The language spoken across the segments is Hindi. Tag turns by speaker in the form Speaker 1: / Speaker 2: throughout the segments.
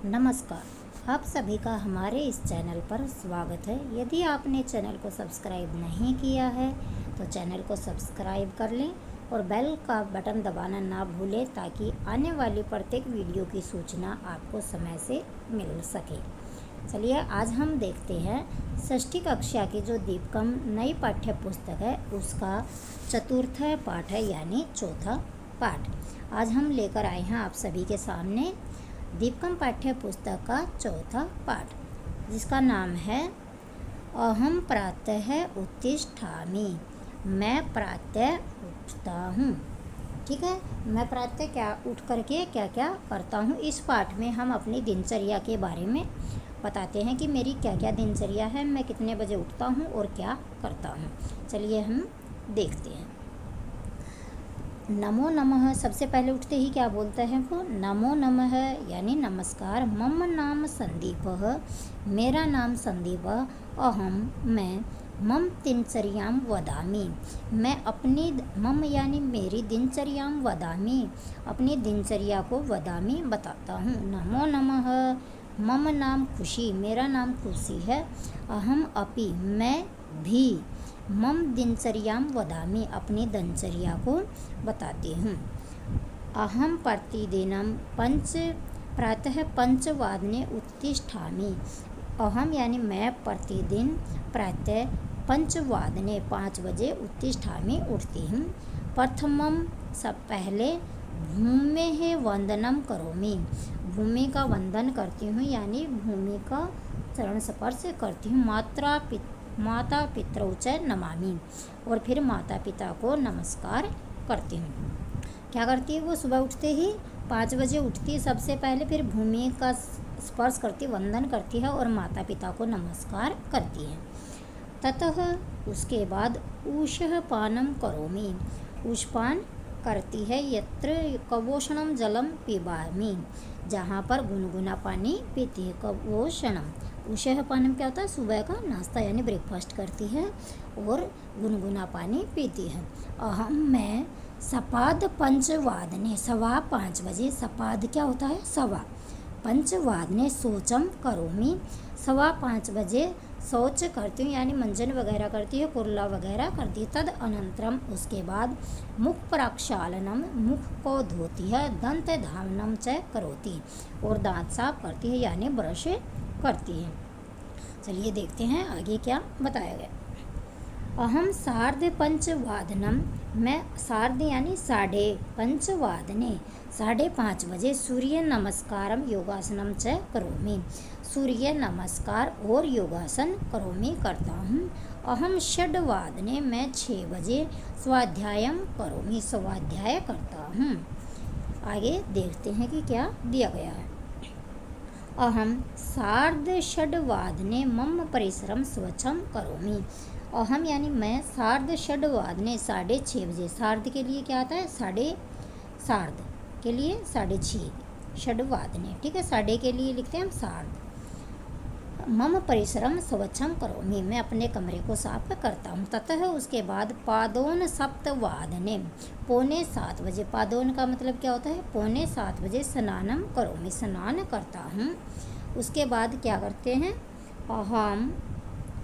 Speaker 1: नमस्कार, आप सभी का हमारे इस चैनल पर स्वागत है। यदि आपने चैनल को सब्सक्राइब नहीं किया है तो चैनल को सब्सक्राइब कर लें और बेल का बटन दबाना ना भूलें ताकि आने वाली प्रत्येक वीडियो की सूचना आपको समय से मिल सके। चलिए आज हम देखते हैं षष्ठी कक्षा की जो दीपकम नई पाठ्य पुस्तक है उसका चतुर्थ पाठ है यानी चौथा पाठ। आज हम लेकर आए हैं आप सभी के सामने दीपकम पाठ्य पुस्तक का चौथा पाठ जिसका नाम है अहम प्रातः उत्तिष्ठामि। मैं प्रातः उठता हूँ। ठीक है, मैं प्रातः क्या उठ करके क्या क्या करता हूँ। इस पाठ में हम अपनी दिनचर्या के बारे में बताते हैं कि मेरी क्या क्या दिनचर्या है, मैं कितने बजे उठता हूँ और क्या करता हूँ। चलिए हम देखते हैं। नमो नमः, सबसे पहले उठते ही क्या बोलते हैं वो, नमो नमः यानी नमस्कार। मम नाम संदीपः, मेरा नाम संदीप। अहम मैं, मम दिनचर्यां वदामि, मैं अपनी मम यानी मेरी दिनचर्यां वदामि, अपनी दिनचर्या को वदामि बताता हूँ। नमो नमः, मम नाम खुशी, मेरा नाम खुशी है। अहम अपि, मैं भी, मम दिनचर्यां वदामि, अपनी दिनचर्या को बताती हूँ। अहम प्रतिदिनं प्रातः पंचवादने उत्तिष्ठामि, अहम यानी मैं प्रतिदिन प्रातः पंचवादने 5 बजे उत्तिष्ठामि उठती हूँ। प्रथमम सब पहले भूमेः वंदनम करोमि, भूमि का वंदन करती हूँ यानी भूमि का चरण स्पर्श करती हूँ। माता पितरौ च नमामि, और फिर माता पिता को नमस्कार करती हूँ। क्या करती है वो, सुबह उठते ही 5 बजे उठती है सबसे पहले, फिर भूमि का स्पर्श करती, वंदन करती है और माता पिता को नमस्कार करती है। ततः उसके बाद ऊषः पानम करोमि, ऊषपान करती है। यत्र कवोषणम जलम पिबामि, जहाँ पर गुनगुना पानी पीती है। कवोषणम, उषः पानम क्या होता है, सुबह का नाश्ता यानी ब्रेकफास्ट करती है और गुनगुना पानी पीती है। अहम मैं सपाद पंचवादने, 5:15 बजे, सपाद क्या होता है सवा, पंचवादने शौचम करोमि, 5:15 बजे शौच करती हूँ यानी मंजन वगैरह करती है, कुर्ला वगैरह करती है। तद अनंतरम उसके बाद मुख प्रक्षालनम, मुख को धोती है। दंत धावनम च करोति, और दांत साफ करती है यानी ब्रश करती है। चलिए देखते हैं आगे क्या बताया गया। अहम सार्ध पंचवादनम, मैं सार्ध यानी 5:30 वादने, 5:30 बजे सूर्य नमस्कारम योगासनम च करोमि, सूर्य नमस्कार और योगासन करोमि करता हूँ। अहम षड्वादने, मैं 6 बजे स्वाध्यायम करोमि, स्वाध्याय करता हूँ। आगे देखते हैं कि क्या दिया गया है। अहम सार्धषड्वादने मम परिसरम स्वच्छम करोमि, अहम यानी मैं सार्धषड्वादने 6:30 बजे, सार्ध के लिए क्या आता है सार्ध के लिए 6:30, षड्वादने, ठीक है, साढ़े के लिए लिखते हैं हम सार्ध। मम परिसरम स्वच्छम करोमि, मैं अपने कमरे को साफ करता हूँ। ततः उसके बाद पादोन सप्तवादने, 6:45 बजे, पादोन का मतलब क्या होता है 6:45 बजे, स्नानम करोमि, स्नान करता हूँ। उसके बाद क्या करते हैं, अहम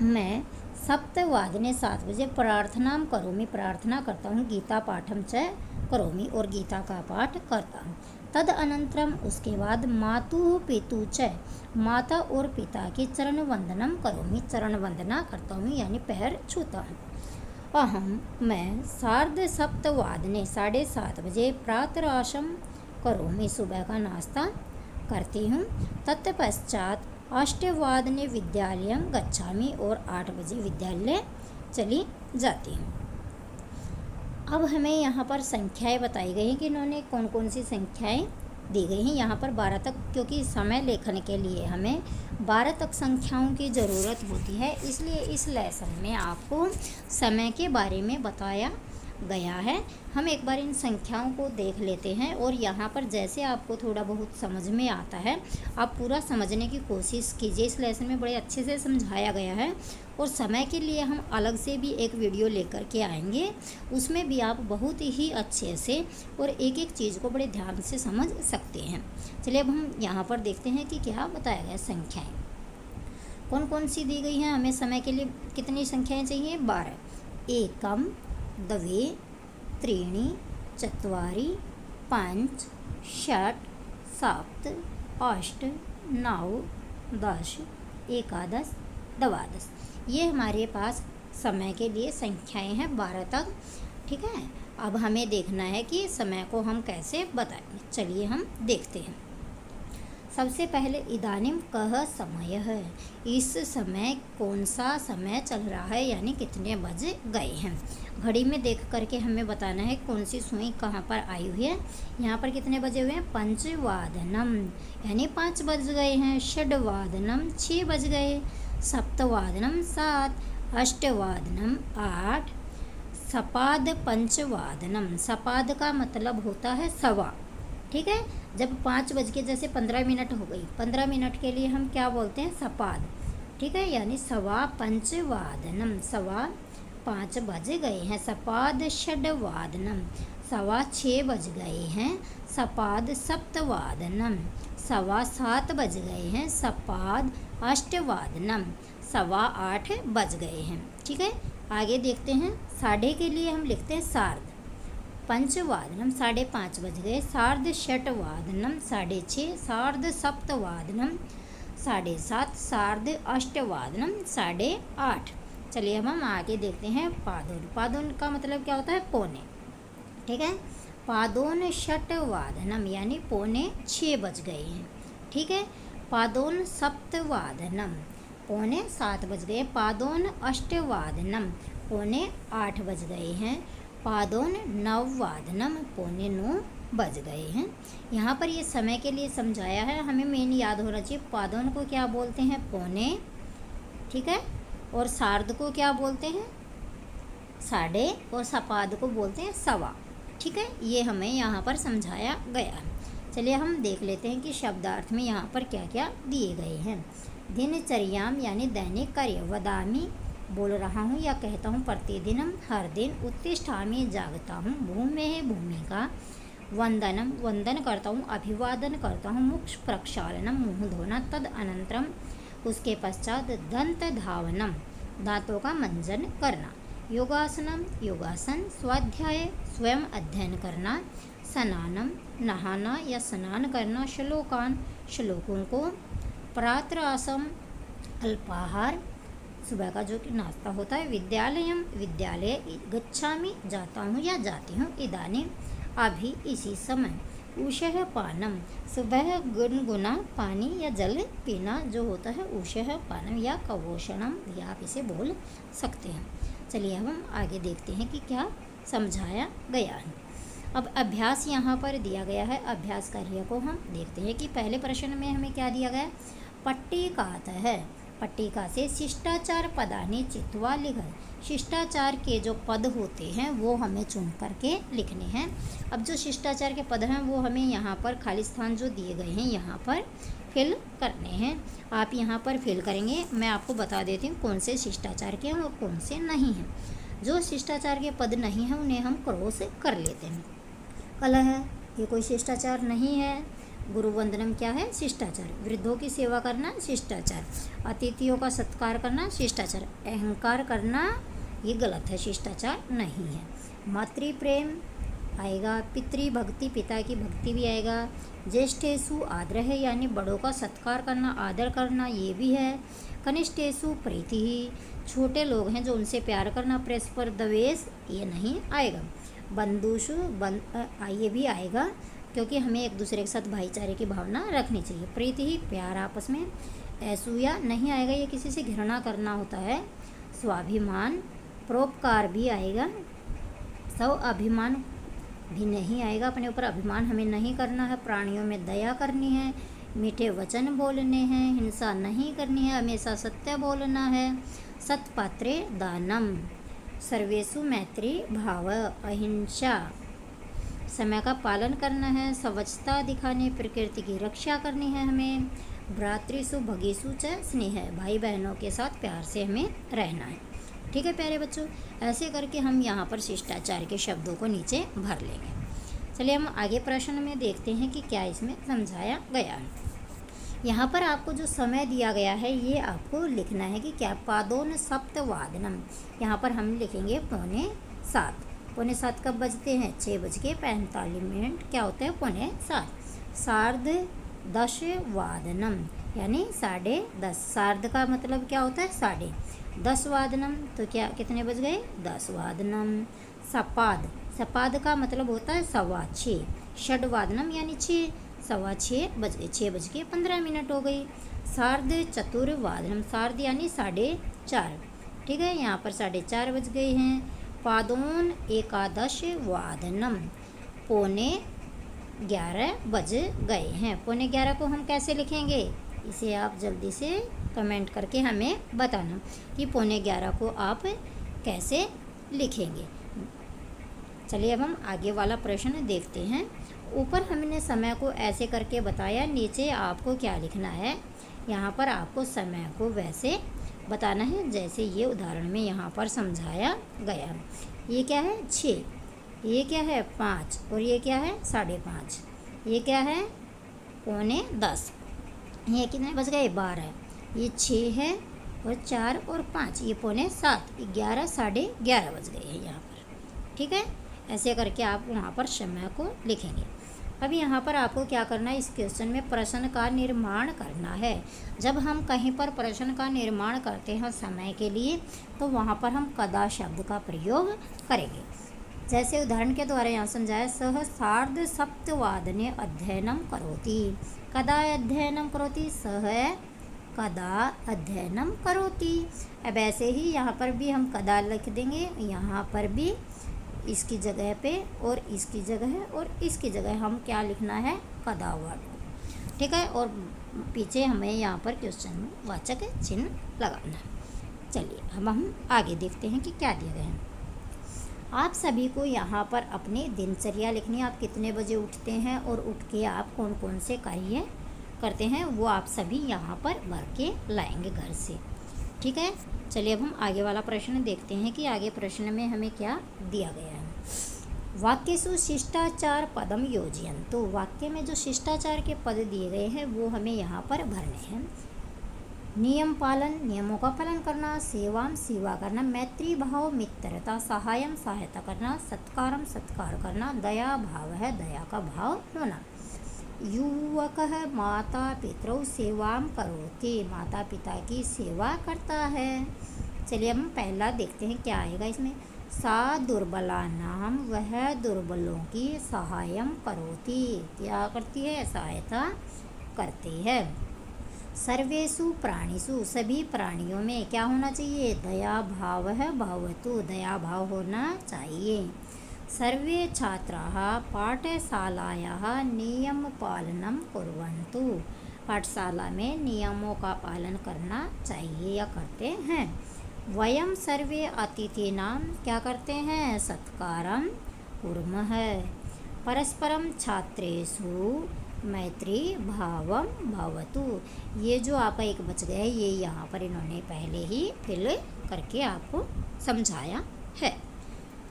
Speaker 1: मैं सप्तवादने 7 बजे प्रार्थना करोमि, प्रार्थना करता हूँ। गीता पाठम च करोमि, और गीता का पाठ करता हूँ। तद अनंतरम उसके बाद मातु पितु च, माता और पिता की चरण वंदनम करोमि, चरण वंदना करता हूँ यानी पैर छूता हूँ। अहम मैं सार्धसप्तवादने 7:30 बजे प्रातराशम करोमि, सुबह का नाश्ता करती हूँ। तत्पश्चात 8:00 विद्यालयं गच्छामि, और 8 बजे विद्यालय चली जाती हूँ। अब हमें यहाँ पर संख्याएं बताई गई हैं कि इन्होंने कौन कौन सी संख्याएं दी गई हैं। यहाँ पर 12 तक, क्योंकि समय लेखन के लिए हमें 12 तक संख्याओं की ज़रूरत होती है, इसलिए इस लेसन में आपको समय के बारे में बताया गया है। हम एक बार इन संख्याओं को देख लेते हैं और यहाँ पर जैसे आपको थोड़ा बहुत समझ में आता है आप पूरा समझने की कोशिश कीजिए। इस लेसन में बड़े अच्छे से समझाया गया है और समय के लिए हम अलग से भी एक वीडियो लेकर के आएंगे, उसमें भी आप बहुत ही अच्छे से और एक एक चीज़ को बड़े ध्यान से समझ सकते हैं। चलिए अब हम यहाँ पर देखते हैं कि क्या बताया गया। संख्याएँ कौन कौन सी दी गई हैं। हमें समय के लिए कितनी संख्याएँ चाहिए? 12। एकम, द्वे, त्रीणि, चत्वारि, पंच, षट्, सप्त, अष्ट, नौ, 10, एकादश, द्वादश। ये हमारे पास समय के लिए संख्याएं हैं 12 तक। ठीक है, अब हमें देखना है कि समय को हम कैसे बताएंगे। चलिए हम देखते हैं। सबसे पहले इदानीम कह समय है, इस समय कौन सा समय चल रहा है, यानी कितने बज गए हैं। घड़ी में देख करके हमें बताना है कौन सी सुई कहाँ पर आई हुई है। यहाँ पर कितने बजे हुए हैं? पंचवादनम, यानी 5 बज गए हैं। षड्वादनम 6 बज गए। सप्तवादनम 7, अष्टवादनम 8, सपाद पंचवादनम। सपाद का मतलब होता है सवा। ठीक है, जब 5 बज के जैसे 15 मिनट हो गई, 15 मिनट के लिए हम क्या बोलते हैं? सपाद। ठीक है, यानी सवा पंचवादनम, सवा 5 बज गए हैं। सपाद षड्वादनम, सवा 6 बज गए हैं। सपाद सप्तवादनम, सवा 7 बज गए हैं। सपाद अष्टवादनम, सवा 8 बज गए हैं। ठीक है, आगे देखते हैं। साढ़े के लिए हम लिखते हैं सार्ध। पंचवादनम 5:30 बज गए। सार्ध षट्वादनम 6:30। सार्ध सप्तवादनम 7:30। सार्ध अष्टवादनम 8:30। चलिए अब हम आगे देखते हैं। पादोन। पादोन का मतलब क्या होता है? पौने। ठीक है, पादोन षट्वादनम यानी 5:45 बज गए हैं। ठीक है, पादोन सप्तवादनम 7:45 बज गए। पादोन अष्टवादनम 7:45 बज गए हैं। पादोन नववादनम 8:45 बज गए हैं। यहाँ पर ये समय के लिए समझाया है, हमें मेन याद होना चाहिए। पादोन को क्या बोलते हैं? पौने। ठीक है, और सार्ध को क्या बोलते हैं? साढ़े। और सपाद को बोलते हैं सवा। ठीक है, ये हमें यहाँ पर समझाया गया है। चलिए हम देख लेते हैं कि शब्दार्थ में यहाँ पर क्या क्या दिए गए हैं। दिनचर्याम यानी दैनिक कार्य। वदामी बोल रहा हूँ या कहता हूँ। प्रतिदिनम हर दिन। उत्तिष्ठामि जागता हूँ। भूमे है भूमिका। वंदनम वंदन करता हूँ। अभिवादन करता हूँ। मुख प्रक्षालनम मुँह धोना। तद अनंतरम उसके पश्चात दंत धावनम दांतों का मंजन करना। योगासनम योगासन। स्वाध्याय स्वयं अध्ययन करना। स्नानम नहाना या स्नान करना। श्लोकान श्लोकों को। प्रातरासम अल्पाहार सुबह का जो कि नाश्ता होता है। विद्यालयम विद्यालय गच्छामि जाता हूँ या जाती हूँ। इदानीम अभी इसी समय। उषः पानम सुबह गुनगुना पानी या जल पीना जो होता है उषः पानम या कवोषणम भी आप इसे बोल सकते हैं। चलिए अब हम आगे देखते हैं कि क्या समझाया गया है। अब अभ्यास यहाँ पर दिया गया है। अभ्यास कार्य को हम देखते हैं कि पहले प्रश्न में हमें क्या दिया गया है? पट्टिकातः पट्टिका से शिष्टाचार पदानि चित्वा लिखत। शिष्टाचार के जो पद होते हैं वो हमें चुन करके लिखने हैं। अब जो शिष्टाचार के पद हैं वो हमें यहाँ पर खाली स्थान जो दिए गए हैं यहाँ पर फिल करने हैं। आप यहाँ पर फिल करेंगे। मैं आपको बता देती हूँ कौन से शिष्टाचार के हैं और कौन से नहीं हैं। जो शिष्टाचार के पद नहीं हैं उन्हें हम क्रॉस कर लेते हैं। कलह ये कोई शिष्टाचार नहीं है। गुरु वंदनम क्या है? शिष्टाचार। वृद्धों की सेवा करना शिष्टाचार। अतिथियों का सत्कार करना शिष्टाचार। अहंकार करना ये गलत है, शिष्टाचार नहीं है। मातृ प्रेम आएगा। पितृभक्ति पिता की भक्ति भी आएगा। ज्येष्ठेषु आदरः यानी बड़ों का सत्कार करना आदर करना ये भी है। कनिष्ठेषु प्रीति छोटे लोग हैं जो उनसे प्यार करना। परस्पर द्वेष ये नहीं आएगा। बंधुषु ये भी आएगा क्योंकि हमें एक दूसरे के साथ भाईचारे की भावना रखनी चाहिए। प्रीति ही प्यार आपस में। ऐसूया नहीं आएगा, ये किसी से घृणा करना होता है। स्वाभिमान परोपकार भी आएगा। स्व अभिमान भी नहीं आएगा, अपने ऊपर अभिमान हमें नहीं करना है। प्राणियों में दया करनी है। मीठे वचन बोलने हैं। हिंसा नहीं करनी है, हमेशा सत्य बोलना है। सत्पात्रे दानम सर्वेषु मैत्री भाव, अहिंसा, समय का पालन करना है, स्वच्छता दिखानी, प्रकृति की रक्षा करनी है हमें, भ्रातृसु भगीसु च स्नेह, भाई बहनों के साथ प्यार से हमें रहना है। ठीक है प्यारे बच्चों, ऐसे करके हम यहाँ पर शिष्टाचार के शब्दों को नीचे भर लेंगे। चलिए हम आगे प्रश्न में देखते हैं कि क्या इसमें समझाया गया है। यहाँ पर आपको जो समय दिया गया है ये आपको लिखना है कि क्या, पादोन सप्तवादनम, यहाँ पर हम लिखेंगे 6:45। 6:45 कब बजते हैं? 6:45, क्या होता है? 6:45। सार्ध 10 वादनम, यानी 10:30। सार्ध का मतलब क्या होता है? 10:30 वादनम, तो क्या कितने बज गए? 10 वादनम। सपाद, सपाद का मतलब होता है 6:15। षड्वादनम यानी 6, 6:15 बज गए, 6:15 हो गई। सार्ध चतुर्वादनम, सार्ध यानी 4:30। ठीक है, यहाँ पर 4:30 बज गए हैं। पादोन एकादश वादनम, 11:15 बज गए हैं। 11:15 को हम कैसे लिखेंगे? इसे आप जल्दी से कमेंट करके हमें बताना कि 11:15 को आप कैसे लिखेंगे। चलिए अब हम आगे वाला प्रश्न देखते हैं। ऊपर हमने समय को ऐसे करके बताया, नीचे आपको क्या लिखना है? यहाँ पर आपको समय को वैसे बताना है जैसे ये उदाहरण में यहाँ पर समझाया गया। ये क्या है? 6, ये क्या है? 5, और ये क्या है? 5:30, ये क्या है? 9:45, ये कितने बज गए? 12। ये 6 है और 4 और 5, ये 7:45, 11, 11:30 बज गए हैं यहाँ पर। ठीक है, ऐसे करके आप वहाँ पर समय को लिखेंगे। अब यहाँ पर आपको क्या करना है? इस क्वेश्चन में प्रश्न का निर्माण करना है। जब हम कहीं पर प्रश्न का निर्माण करते हैं समय के लिए, तो वहाँ पर हम कदा शब्द का प्रयोग करेंगे। जैसे उदाहरण के द्वारा यहाँ समझाया, सह सार्ध सप्तवादने अध्ययनम करोति। कदा अध्ययनम करोति? सह कदा अध्ययनम करोति। अब ऐसे ही यहाँ पर भी हम कदा लिख देंगे, यहाँ पर भी इसकी जगह पे और इसकी जगह और इसकी जगह हम क्या लिखना है? कदा वर्ड। ठीक है, और पीछे हमें यहाँ पर क्वेश्चन वाचक चिन्ह लगाना है। चलिए अब हम आगे देखते हैं कि क्या दिया गया है। आप सभी को यहाँ पर अपनी दिनचर्या लिखनी है। आप कितने बजे उठते हैं और उठ के आप कौन कौन से कार्य करते हैं, वो आप सभी यहाँ पर भर के लाएंगे घर से। ठीक है, चलिए अब हम आगे वाला प्रश्न देखते हैं कि आगे प्रश्न में हमें क्या दिया गया है। वाक्येषु शिष्टाचार पदम योजयन्तु, वाक्य में जो शिष्टाचार के पद दिए गए हैं वो हमें यहाँ पर भरने हैं। नियम पालन, नियमों का पालन करना। सेवाम, सेवा करना। मैत्री भाव, मित्रता। सहायम, सहायता करना। सत्कारम, सत्कार करना। दया भाव है, दया का भाव होना। युवकः माता पितरौ सेवाम करोति, माता पिता की सेवा करता है। चलिए हम पहला देखते हैं क्या आएगा इसमें। सा दुर्बलानाम, वह दुर्बलों की सहायम करोति, क्या करती है? सहायता करती है। सर्वेषु प्राणिषु, सभी प्राणियों में क्या होना चाहिए? दया भाव है भवतु, दया भाव होना चाहिए। सर्वे छात्राः पाठशालायाः नियमपालनं कुर्वन्तु, पाठशाला में नियमों का पालन करना चाहिए या करते हैं। वयं सर्वे अतिथीनां, क्या करते हैं? सत्कारं कुर्मः। परस्परं छात्रेषु मैत्री भावम भवतु, ये जो आपका एक बच गया है ये यहाँ पर इन्होंने पहले ही फिल करके आपको समझाया है।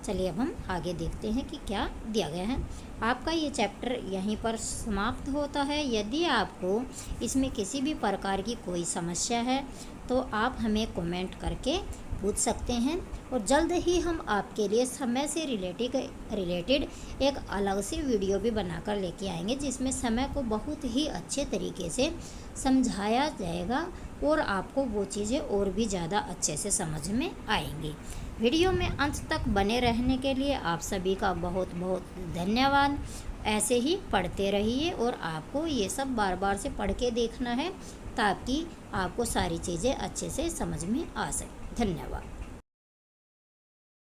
Speaker 1: चलिए अब हम आगे देखते हैं कि क्या दिया गया है। आपका ये चैप्टर यहीं पर समाप्त होता है। यदि आपको इसमें किसी भी प्रकार की कोई समस्या है तो आप हमें कमेंट करके पूछ सकते हैं, और जल्द ही हम आपके लिए समय से रिलेटेड एक अलग से वीडियो भी बनाकर लेके आएंगे, जिसमें समय को बहुत ही अच्छे तरीके से समझाया जाएगा और आपको वो चीज़ें और भी ज़्यादा अच्छे से समझ में आएंगी। वीडियो में अंत तक बने रहने के लिए आप सभी का बहुत बहुत धन्यवाद। ऐसे ही पढ़ते रहिए और आपको ये सब बार बार से पढ़ के देखना है ताकि आपको सारी चीज़ें अच्छे से समझ में आ सके। धन्यवाद।